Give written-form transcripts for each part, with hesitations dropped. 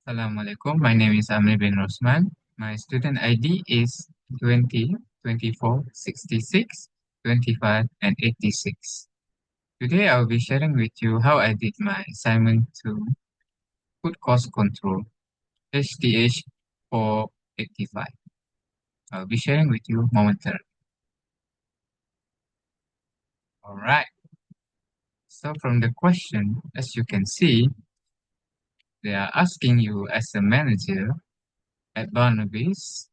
Assalamualaikum. My name is Amir bin Rosman. My student ID is 20, 24, 66, 25, and 86. Today I'll be sharing with you how I did my assignment to food cost control, HTH485. I'll be sharing with you momentarily. Alright, so from the question, as you can see, they are asking you as a manager at Barnaby's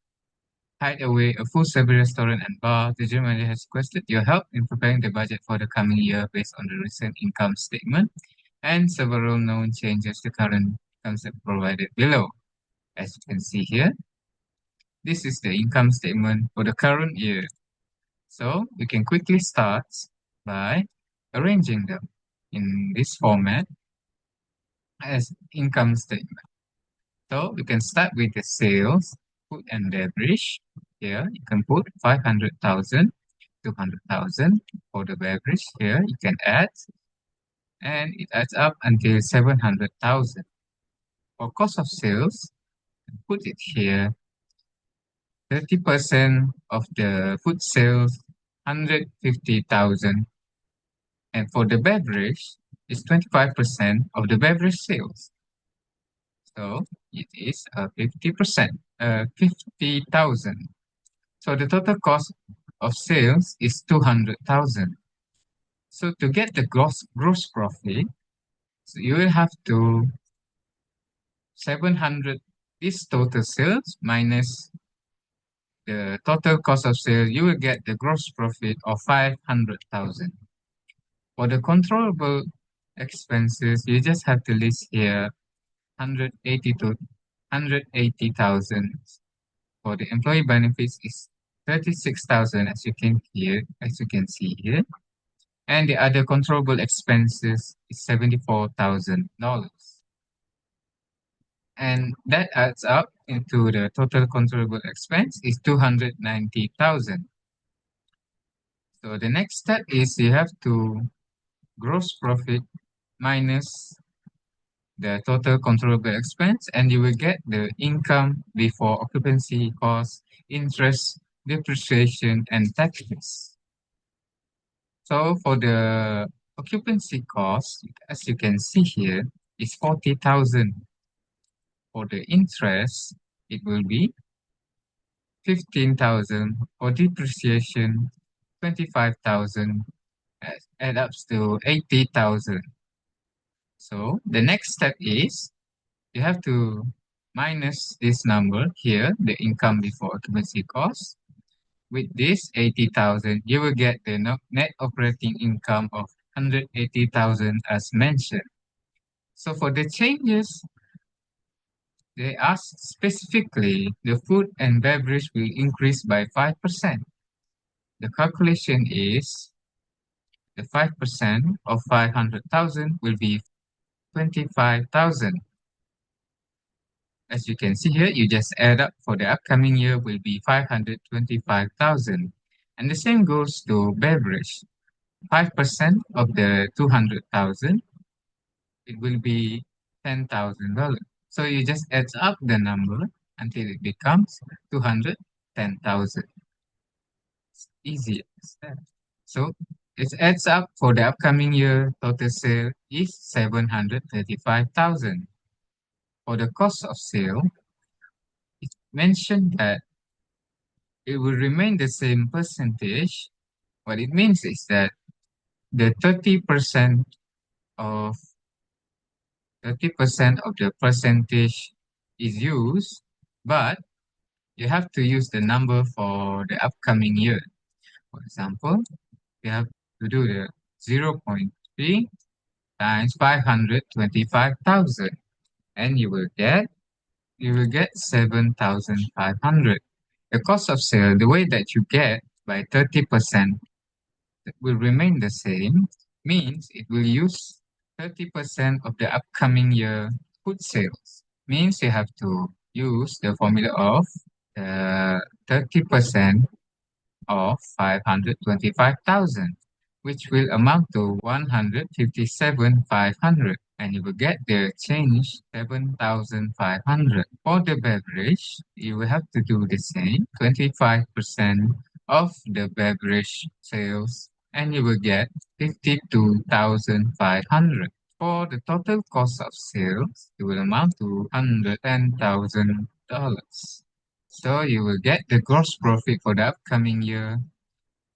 Hideaway, a full-service restaurant and bar. The general manager has requested your help in preparing the budget for the coming year based on the recent income statement and several known changes to current concept provided below. As you can see here, this is the income statement for the current year. So we can quickly start by arranging them in this format as income statement. So we can start with the sales, food and beverage. Here you can put 500,000, 200,000 for the beverage. Here you can add, and it adds up until 700,000. For cost of sales, put it here, 30% of the food sales, 150,000. And for the beverage, it's 25% of the beverage sales. So it is 50%, 50,000. So the total cost of sales is 200,000. So to get the gross profit, so you will have to 700 this total sales minus the total cost of sales, you will get the gross profit of 500,000. For the controllable expenses, you just have to list here 180 to 180,000. For the employee benefits is 36,000 as you can see here. And the other controllable expenses is $74,000. And that adds up into the total controllable expense is 290,000. So the next step is you have to gross profit minus the total controllable expense, and you will get the income before occupancy costs, interest, depreciation, and taxes. So for the occupancy cost, as you can see here, is 40,000. For the interest, it will be 15,000. For depreciation, 25,000. Add up to 80,000. So the next step is you have to minus this number here, the income before occupancy cost. With this 80,000, you will get the net operating income of 180,000 as mentioned. So for the changes, they ask specifically the food and beverage will increase by 5%. The calculation is the 5% of 500,000 will be 25,000. As you can see here, you just add up for the upcoming year will be 525,000. And the same goes to beverage. 5% of the 200,000, it will be $10,000. So you just add up the number until it becomes 210,000. It's easy as that. So it adds up for the upcoming year, total sale is 735,000. For the cost of sale, it's mentioned that it will remain the same percentage. What it means is that the 30% of 30% of the percentage is used, but you have to use the number for the upcoming year. For example, you have to do the 0.3 times 525,000, and you will get 7,500. The cost of sale, the way that you get by 30% will remain the same, means it will use 30% of the upcoming year food sales. Means you have to use the formula of 30% of 525,000, which will amount to 157,500. and you will get the change 7,500. For the beverage, you will have to do the same, 25% of the beverage sales, and you will get 52,500. For the total cost of sales, it will amount to $110,000. So you will get the gross profit for the upcoming year,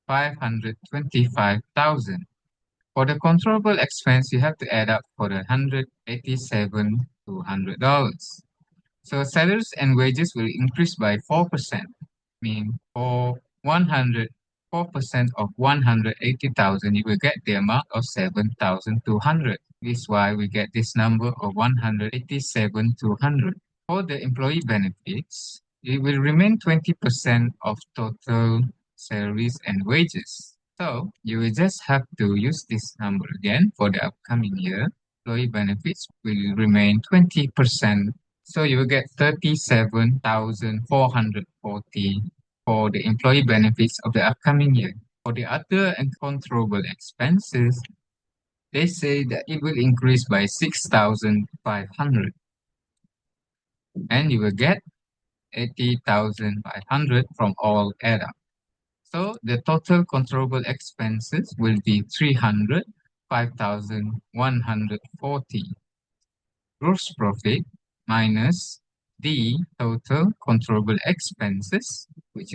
525,000. For the controllable expense, you have to add up for the 187 to $100. So salaries and wages will increase by 4%. Mean for 104% of 180,000, you will get the amount of 7,200. This is why we get this number of 187 to 100. For the employee benefits, it will remain 20% of total salaries and wages. So you will just have to use this number again for the upcoming year. Employee benefits will remain 20%. So you will get 37,440 for the employee benefits of the upcoming year. For the other uncontrollable expenses, they say that it will increase by 6,500 and you will get 80,500 from all add up. So the total controllable expenses will be 305,140. Gross profit minus the total controllable expenses, which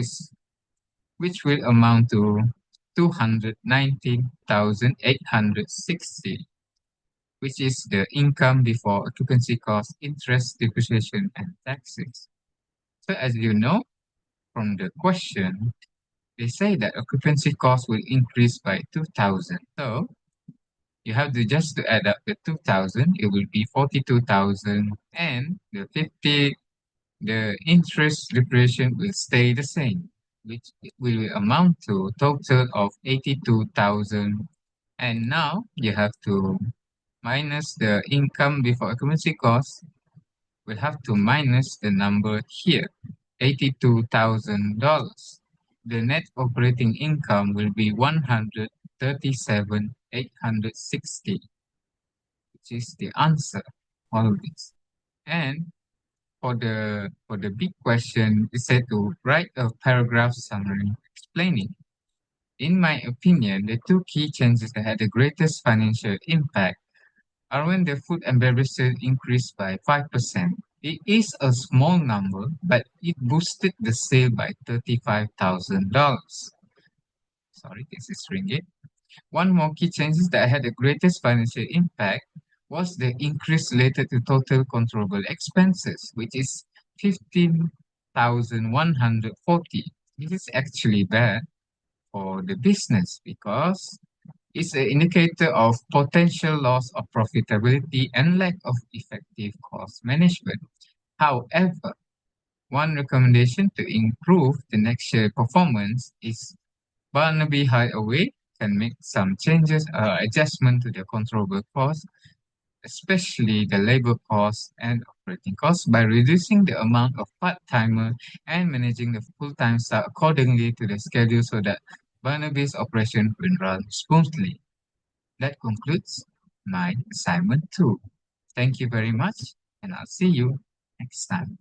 will amount to 219,860, which is the income before occupancy cost, interest, depreciation, and taxes. So as you know from the question, they say that occupancy cost will increase by 2,000. So you have to just to add up the 2,000, it will be 42,000, and the interest depreciation will stay the same, which will amount to a total of 82,000. And now you have to minus the income before occupancy cost. We'll have to minus the number here, $82,000. The net operating income will be 137,860, which is the answer, all of this. And for the big question, it said to write a paragraph summary explaining. In my opinion, the two key changes that had the greatest financial impact are when the food and beverage sales increased by 5%. It is a small number, but it boosted the sale by $35,000. Sorry, this is ringgit. One more key change that had the greatest financial impact was the increase related to total controllable expenses, which is 15,140. This is actually bad for the business because it's an indicator of potential loss of profitability and lack of effective cost management. However, one recommendation to improve the next year performance is Barnaby Highway can make some changes or adjustment to the controllable costs, especially the labor costs and operating costs, by reducing the amount of part-timer and managing the full-time staff accordingly to the schedule so that Barnaby's operation will run smoothly. That concludes my assignment 2. Thank you very much, and I'll see you next time.